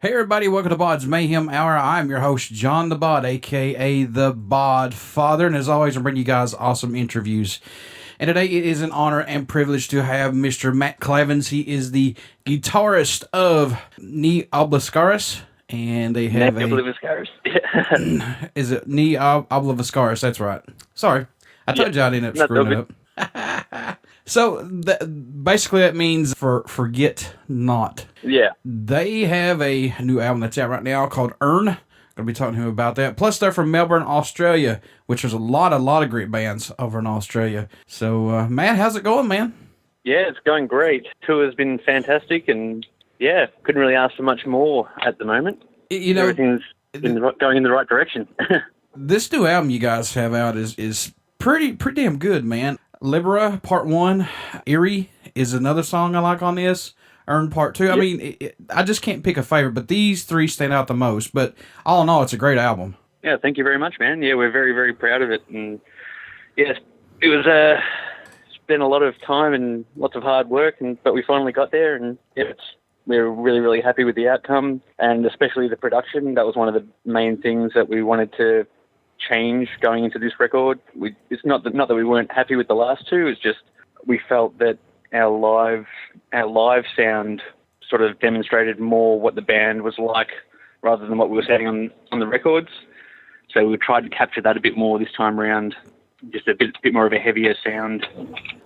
Hey everybody, welcome to BODS Mayhem Hour. I'm your host, John the Bod, aka the Bod Father, and as always, I'm bringing you guys awesome interviews. And today it is an honor and privilege to have Mr. Matt Klavins. He is the guitarist of Ne Obliviscaris, and they have Ne Obliviscaris. Is it Ne Obliviscaris? That's right. Sorry, I told you I didn't screw it up. So basically that means forget not. Yeah. They have a new album that's out right now called Earn. Going to be talking to him about that. Plus they're from Melbourne, Australia, which there's a lot of great bands over in Australia. So Matt, how's it going, man? Yeah, it's going great. Tour has been fantastic, and yeah, couldn't really ask for much more at the moment. You know, everything's going in the right direction. This new album you guys have out is pretty damn good, man. Libera Part 1, Eerie is another song I like on this. Earn Part 2. I mean, I just can't pick a favorite, but these three stand out the most. But all in all, it's a great album. Yeah, thank you very much, man. Yeah, we're very, very proud of it. And yes, it was it's been a lot of time and lots of hard work, but we finally got there, and we're really, really happy with the outcome, and especially the production. That was one of the main things that we wanted to change going into this record. It's not that we weren't happy with the last two. It's just we felt that our live sound sort of demonstrated more what the band was like rather than what we were saying on the records. So we tried to capture that a bit more this time around, just a bit more of a heavier sound.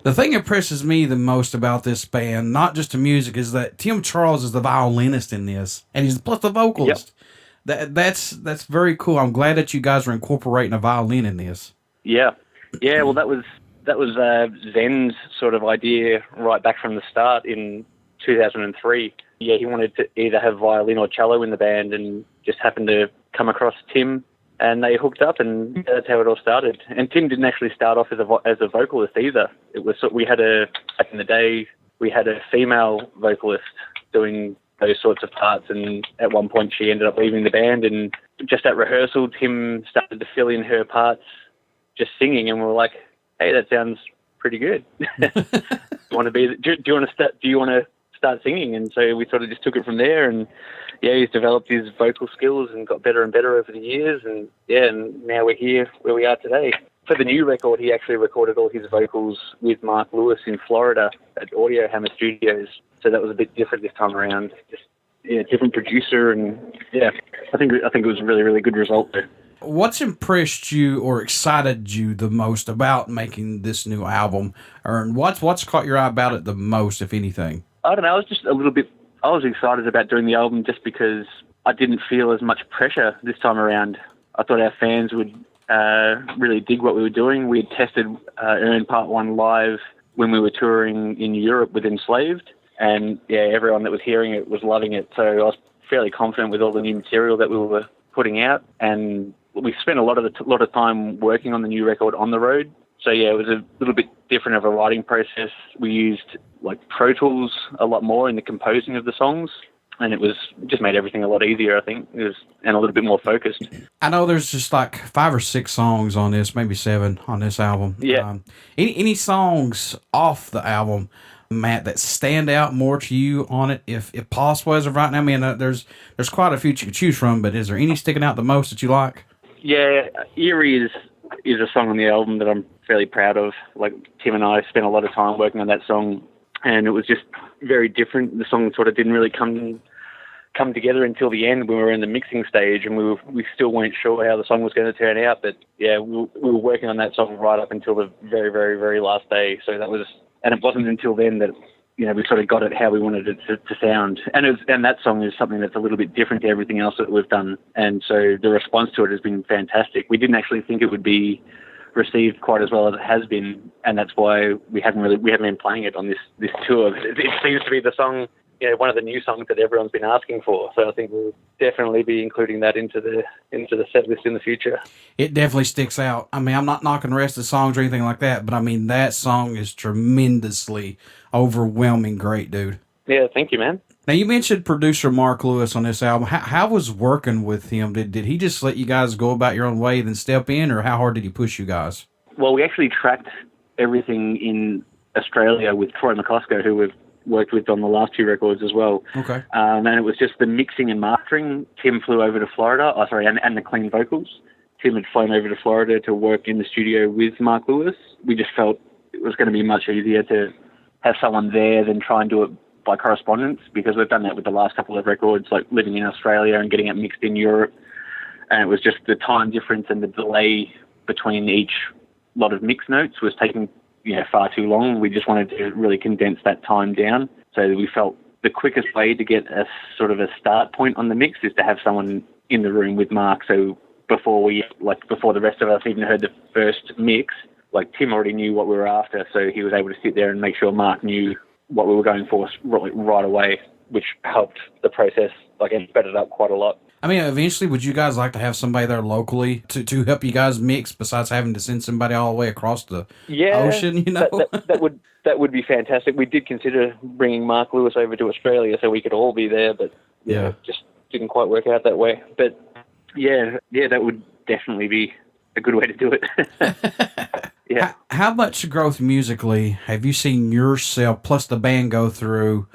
The thing that impresses me the most about this band, not just the music, is that Tim Charles is the violinist in this, and he's plus the vocalist. Yep. That's very cool. I'm glad that you guys are incorporating a violin in this. Yeah. Well, that was Zen's sort of idea right back from the start in 2003. Yeah, he wanted to either have violin or cello in the band, and just happened to come across Tim, and they hooked up, and that's how it all started. And Tim didn't actually start off as a vocalist either. It was back in the day we had a female vocalist doing those sorts of parts, and at one point she ended up leaving the band, and just at rehearsal Tim started to fill in her parts just singing, and we were like, hey, that sounds pretty good. Do you want to start singing? And so we sort of just took it from there, and yeah, he's developed his vocal skills and got better and better over the years, and now we're here where we are today. For the new record, he actually recorded all his vocals with Mark Lewis in Florida at Audio Hammer Studios. So that was a bit different this time around. Just different producer, and I think it was a really, really good result there. What's impressed you or excited you the most about making this new album? Or what's caught your eye about it the most, if anything? I don't know. I was excited about doing the album just because I didn't feel as much pressure this time around. I thought our fans would really dig what we were doing. We had tested Earn Part 1 live when we were touring in Europe with Enslaved, and everyone that was hearing it was loving it. So I was fairly confident with all the new material that we were putting out, and we spent a lot of time working on the new record on the road. So it was a little bit different of a writing process. We used Pro Tools a lot more in the composing of the songs, and it just made everything a lot easier, I think, and a little bit more focused. I know there's just 5 or 6 songs on this, maybe 7 on this album. Yeah. Any songs off the album, Matt, that stand out more to you on it, if possible, as of right now? I mean, there's quite a few you could choose from, but is there any sticking out the most that you like? Yeah, Eerie is a song on the album that I'm fairly proud of. Tim and I spent a lot of time working on that song, and it was just very different. The song sort of didn't really come together until the end when we were in the mixing stage, and we still weren't sure how the song was going to turn out. But we were working on that song right up until the very, very, very last day. So that was, and it wasn't until then that we sort of got it how we wanted it to sound. And that song is something that's a little bit different to everything else that we've done. And so the response to it has been fantastic. We didn't actually think it would be received quite as well as it has been, and that's why we haven't been playing it on this tour. It seems to be the song, one of the new songs that everyone's been asking for. So I think we'll definitely be including that into the set list in the future. It definitely sticks out. I mean, I'm not knocking the rest of the songs or anything like that, but I mean, that song is tremendously overwhelming great, dude. Yeah, thank you, man. Now, you mentioned producer Mark Lewis on this album. How was working with him? Did he just let you guys go about your own way and then step in, or how hard did he push you guys? Well, we actually tracked everything in Australia with Troy McCosco, who we've worked with on the last 2 records as well. Okay. And it was just the mixing and mastering. Tim flew over to Florida. And the clean vocals. Tim had flown over to Florida to work in the studio with Mark Lewis. We just felt it was going to be much easier to have someone there than try and do it by correspondence, because we've done that with the last couple of records, like living in Australia and getting it mixed in Europe. And it was just the time difference and the delay between each lot of mix notes was taking far too long. We just wanted to really condense that time down. So we felt the quickest way to get a sort of a start point on the mix is to have someone in the room with Mark. So before the rest of us even heard the first mix, like Tim already knew what we were after, so he was able to sit there and make sure Mark knew what we were going for right away, which helped the process, and sped it up quite a lot. I mean, eventually, would you guys like to have somebody there locally to help you guys mix, besides having to send somebody all the way across the ocean, That would be fantastic. We did consider bringing Mark Lewis over to Australia so we could all be there, but it just didn't quite work out that way. But yeah, that would definitely be a good way to do it. Yeah. How much growth musically have you seen yourself plus the band go through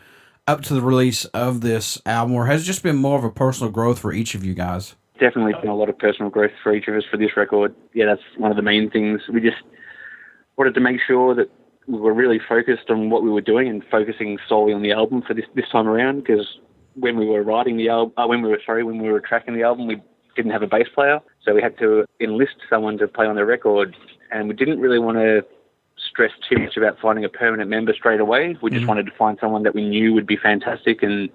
up to the release of this album, or has it just been more of a personal growth for each of you guys? Definitely been a lot of personal growth for each of us for this record. Yeah, that's one of the main things. We just wanted to make sure that we were really focused on what we were doing and focusing solely on the album for this time around, because when we were writing the album, when we were tracking the album, we didn't have a bass player, so we had to enlist someone to play on the record, and we didn't really want to stress too much about finding a permanent member straight away. We just wanted to find someone that we knew would be fantastic, and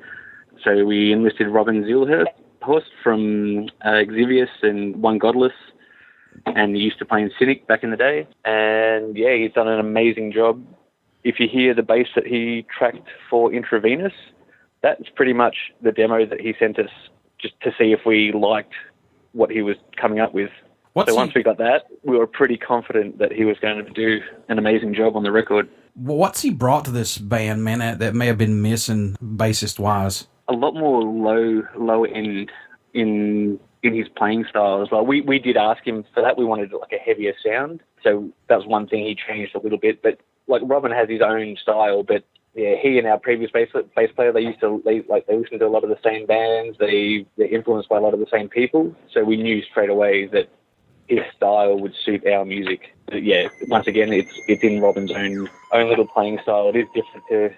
so we enlisted Robin Zilhurst from Exvius and One Godless, and he used to play in Cynic back in the day, and yeah, he's done an amazing job. If you hear the bass that he tracked for Intravenous, that's pretty much the demo that he sent us just to see if we liked what he was coming up with. Once we got that, we were pretty confident that he was going to do an amazing job on the record. What's he brought to this band, man, that may have been missing bassist-wise? A lot more low end in his playing style as well. We did ask him for that. We wanted a heavier sound, so that was one thing he changed a little bit. But Robin has his own style, but yeah, he and our previous bass player, they listened to a lot of the same bands. They're influenced by a lot of the same people. So we knew straight away that his style would suit our music. But yeah, once again, it's in Robin's own little playing style. It is different to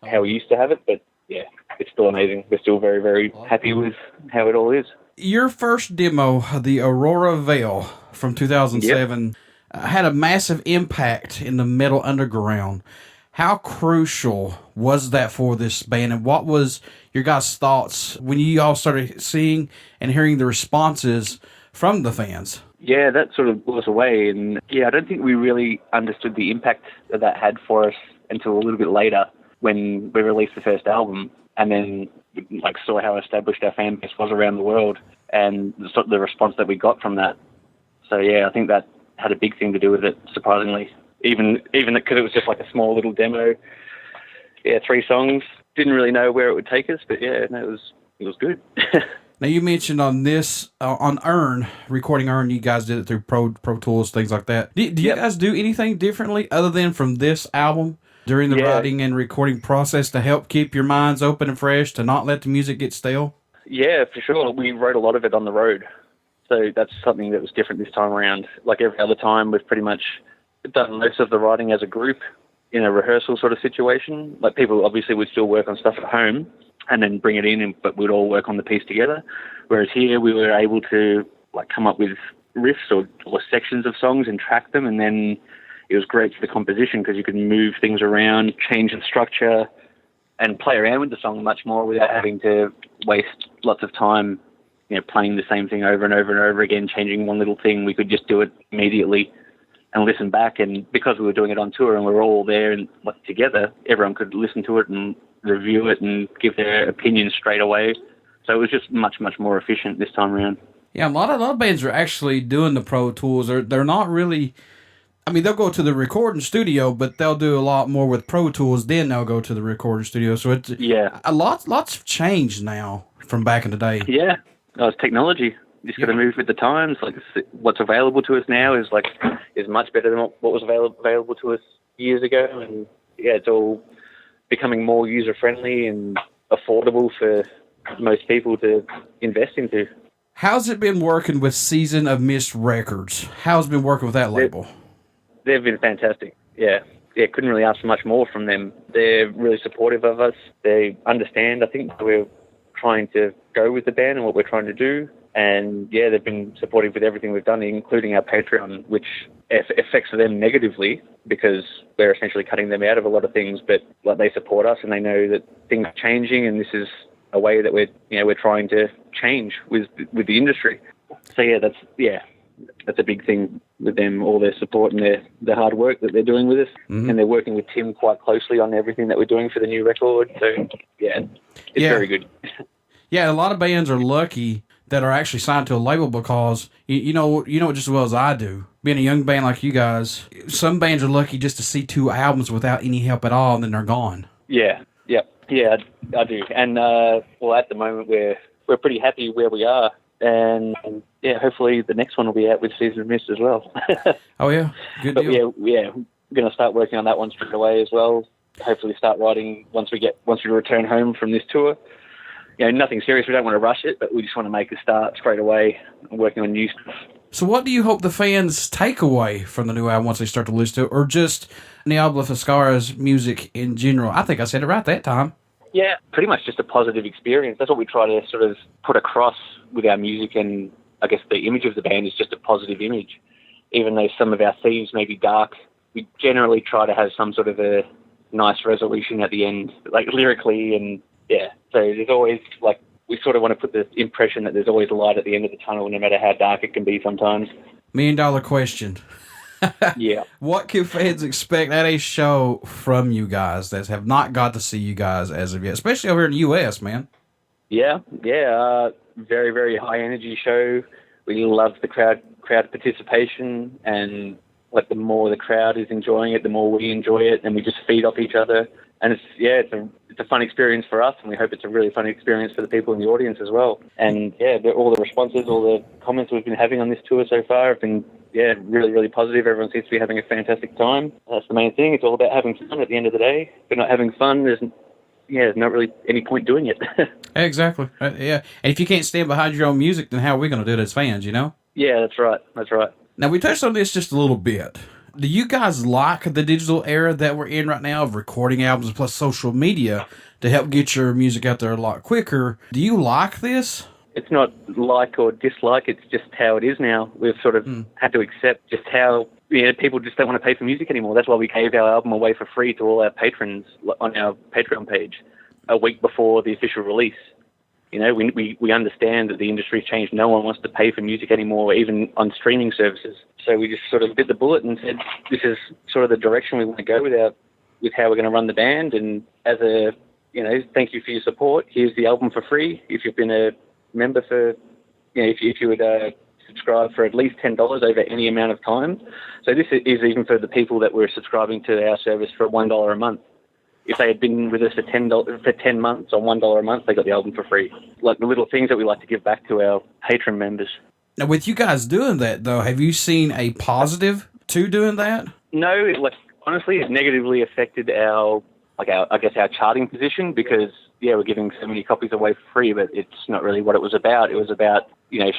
how we used to have it, but yeah, it's still amazing. We're still very, very happy with how it all is. Your first demo, the Aurora Veil from 2007, had a massive impact in the metal underground. How crucial was that for this band, and what was your guys' thoughts when you all started seeing and hearing the responses from the fans? Yeah, that sort of blew us away, and yeah, I don't think we really understood the impact that had for us until a little bit later when we released the first album, and then saw how established our fan base was around the world and the response that we got from that. So yeah, I think that had a big thing to do with it, surprisingly. Even because it was just a small little demo. Yeah, 3 songs. Didn't really know where it would take us, but yeah, no, it was good. Now, you mentioned on this, on recording Earn, you guys did it through Pro Tools, things like that. Do you guys do anything differently other than from this album during the writing and recording process to help keep your minds open and fresh, to not let the music get stale? Yeah, for sure. We wrote a lot of it on the road. So that's something that was different this time around. Like every other time, we've pretty much done most of the writing as a group in a rehearsal sort of situation. People obviously would still work on stuff at home and then bring it in, but we'd all work on the piece together. Whereas here we were able to come up with riffs or sections of songs and track them, and then it was great for the composition because you could move things around, change the structure, and play around with the song much more without having to waste lots of time, playing the same thing over and over and over again, changing one little thing. We could just do it immediately and listen back, and because we were doing it on tour and we were all there and together, everyone could listen to it and review it and give their opinions straight away. So it was just much, much more efficient this time around. Yeah, a lot of bands are actually doing the Pro Tools. They're not really, they'll go to the recording studio, but they'll do a lot more with Pro Tools, then they'll go to the recording studio. So it's lots have changed now from back in the day. Yeah, it's technology. You just got to move with the times. What's available to us now is much better than what was available to us years ago, and yeah, it's all becoming more user-friendly and affordable for most people to invest into. How's it been working with Season of Mist Records? How's it been working with that label? They've been fantastic. Yeah, couldn't really ask for much more from them. They're really supportive of us. They understand, I think, that we're trying to go with the band and what we're trying to do. And yeah, they've been supportive with everything we've done, including our Patreon, which affects them negatively because we're essentially cutting them out of a lot of things. But like, they support us and they know that things are changing, and this is a way that we're trying to change with the industry. So that's a big thing with them, all their support and their hard work that they're doing with us. Mm-hmm. And they're working with Tim quite closely on everything that we're doing for the new record. So it's very good. Yeah, a lot of bands are lucky that are actually signed to a label because you know just as well as I do. Being a young band like you guys, some bands are lucky just to see 2 albums without any help at all, and then they're gone. Yeah, I do. And at the moment we're pretty happy where we are, and hopefully the next one will be out with Season of Mist as well. Oh yeah, good deal. We're going to start working on that one straight away as well. Hopefully start writing once we return home from this tour. Nothing serious. We don't want to rush it, but we just want to make a start straight away and working on new stuff. So what do you hope the fans take away from the new album once they start to listen to it, or just Ne Obliviscaris music in general? I think I said it right that time. Yeah, pretty much just a positive experience. That's what we try to sort of put across with our music, and I guess the image of the band is just a positive image. Even though some of our themes may be dark, we generally try to have some sort of a nice resolution at the end, like lyrically, and so there's always, like, we sort of want to put the impression that there's always a light at the end of the tunnel, no matter how dark it can be sometimes. $1 million question. Yeah. What can fans expect at a show from you guys that have not got to see you guys as of yet, especially over here in the U.S., man? Yeah. Very, very high energy show. We love the crowd participation, and like the more the crowd is enjoying it, the more we enjoy it, and we just feed off each other. And it's a fun experience for us, and we hope it's a really fun experience for the people in the audience as well. And all the responses, all the comments we've been having on this tour so far have been really, really positive. Everyone seems to be having a fantastic time. That's the main thing. It's all about having fun at the end of the day. If we're not having fun, there's not really any point doing it. Exactly. And if you can't stand behind your own music, then how are we going to do it as fans, you know? Yeah, that's right. Now, we touched on this just a little bit. Do you guys like the digital era that we're in right now of recording albums plus social media to help get your music out there a lot quicker? Do you like this? It's not like or dislike. It's just how it is now. We've sort of had to accept just how people just don't want to pay for music anymore. That's why we gave our album away for free to all our patrons on our Patreon page a week before the official release. We understand that the industry's changed. No one wants to pay for music anymore, even on streaming services. So we just sort of bit the bullet and said, this is sort of the direction we want to go with how we're going to run the band. And as a, thank you for your support. Here's the album for free. If you've been a member for, if you would subscribe for at least $10 over any amount of time. So this is even for the people that were subscribing to our service for $1 a month. If they had been with us for 10 months or $1 a month, they got the album for free. Like the little things that we like to give back to our patron members. Now, with you guys doing that, though, have you seen a positive to doing that? No, honestly, it negatively affected our charting position because, we're giving so many copies away for free, but it's not really what it was about. It was about,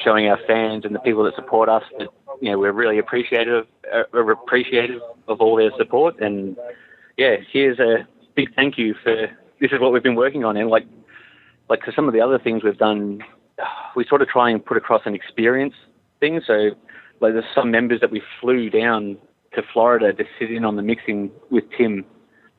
showing our fans and the people that support us that, we're really appreciative of all their support. And, here's a big thank you for, this is what we've been working on. And for some of the other things we've done, we sort of try and put across an experience thing. So there's some members that we flew down to Florida to sit in on the mixing with Tim.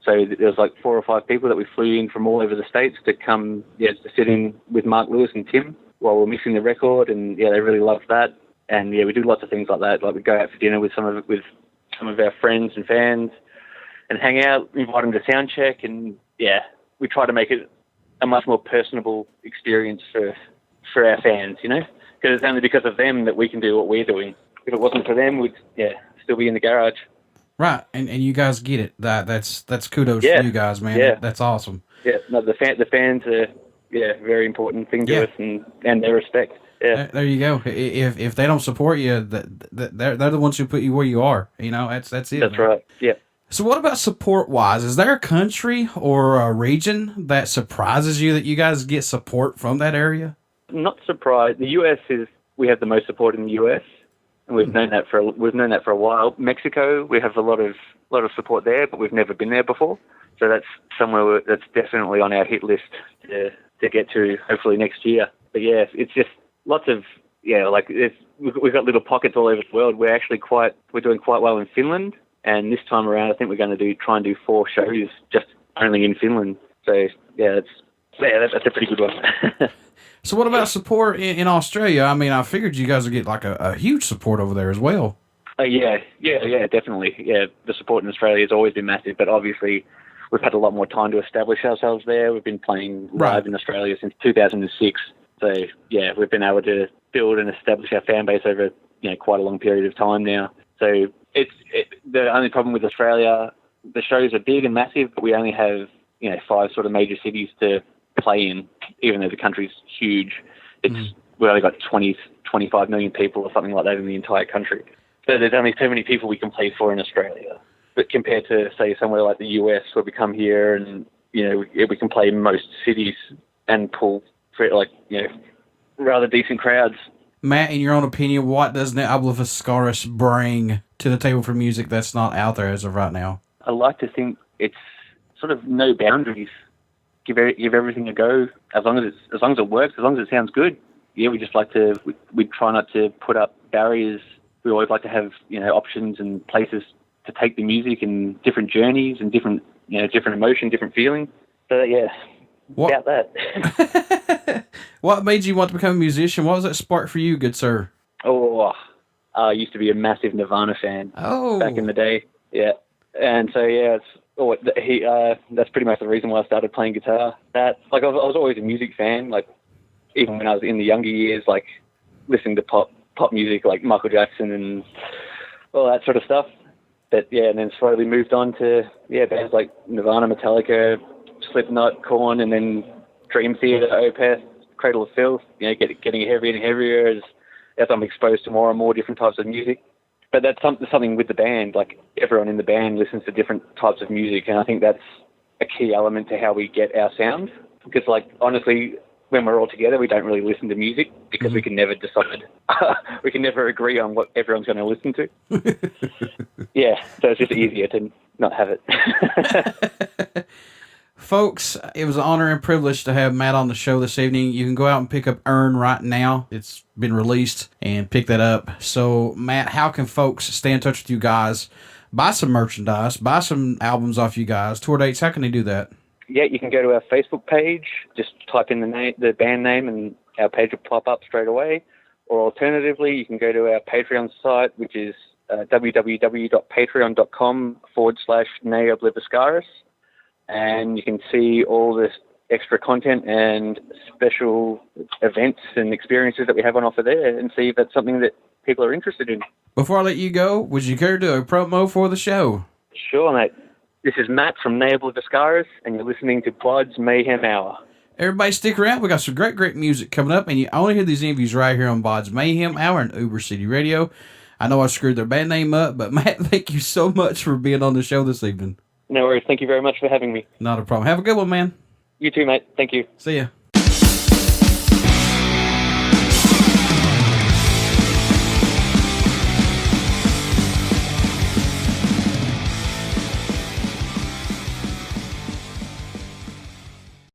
So there's 4 or 5 people that we flew in from all over the States to come, to sit in with Mark Lewis and Tim while we're mixing the record. And they really loved that. And we do lots of things like that. Like we go out for dinner with some of our friends and fans and hang out, invite them to sound check. And we try to make it a much more personable experience for our fans, because it's only because of them that we can do what we're doing. If it wasn't for them, we'd still be in the garage. Right, and you guys get it. That's kudos for you guys, man. Yeah. That's awesome. Yeah, no, the fans are very important thing to us, and their respect. Yeah, there you go. If they don't support you, they're the ones who put you where you are. That's it. That's right. Yeah. So what about support-wise? Is there a country or a region that surprises you that you guys get support from that area? Not surprised. The US we have the most support in the US, and we've known that for a while. Mexico, we have a lot of support there, but we've never been there before. So that's somewhere that's definitely on our hit list to get to, hopefully next year. But yeah, it's just lots of we've got little pockets all over the world. We're doing quite well in Finland, and this time around, I think we're going to try and do 4 shows just only in Finland. So yeah, that's a pretty good one. So what about support in Australia? I mean, I figured you guys would get like a huge support over there as well. Yeah, definitely. Yeah, the support in Australia has always been massive, but obviously we've had a lot more time to establish ourselves there. We've been playing live in Australia since 2006. So yeah, we've been able to build and establish our fan base over quite a long period of time now. So the only problem with Australia, the shows are big and massive, but we only have 5 sort of major cities to play in, even though the country's huge. We've only got 25 million people or something like that in the entire country. So there's only so many people we can play for in Australia. But compared to, say, somewhere like the US, where we come here and, we can play in most cities and pull for, rather decent crowds. Matt, in your own opinion, what does Ne Obliviscaris bring to the table for music that's not out there as of right now? I like to think it's sort of no boundaries. Give everything a go, as long as it works, as long as it sounds good. Yeah, we just like to. We try not to put up barriers. We always like to have options and places to take the music and different journeys and different emotion, different feeling. So yeah, about that. What made you want to become a musician? What was that spark for you, good sir? I used to be a massive Nirvana fan. Back in the day. Yeah, and so yeah, that's pretty much the reason why I started playing guitar. I was always a music fan. Like even when I was in the younger years, like listening to pop music like Michael Jackson and all that sort of stuff. But yeah, and then slowly moved on to bands like Nirvana, Metallica, Slipknot, Korn, and then Dream Theater, Opeth, Cradle of Filth. Getting heavier and heavier as I'm exposed to more and more different types of music. But that's something with the band. Like everyone in the band listens to different types of music, and I think that's a key element to how we get our sound. Because, honestly, when we're all together, we don't really listen to music because we can never decide. We can never agree on what everyone's going to listen to. Yeah, so it's just easier to not have it. Folks, it was an honor and privilege to have Matt on the show this evening. You can go out and pick up Earn right now. It's been released, and pick that up. So, Matt, how can folks stay in touch with you guys, buy some merchandise, buy some albums off you guys, tour dates? How can they do that? Yeah, you can go to our Facebook page, just type in the band name, and our page will pop up straight away. Or alternatively, you can go to our Patreon site, which is www.patreon.com/Ne Obliviscaris. And you can see all this extra content and special events and experiences that we have on offer there, and see if that's something that people are interested in. Before I let you go, would you care to do a promo for the show? Sure, mate. This is Matt from Ne Obliviscaris, and you're listening to BODS Mayhem Hour. Everybody stick around. We got some great music coming up, and you only hear these interviews right here on BODS Mayhem Hour and Uber City Radio. I know I screwed their band name up, but Matt, thank you so much for being on the show this evening. No worries. Thank you very much for having me. Not a problem. Have a good one, man. You too, mate. Thank you. See ya.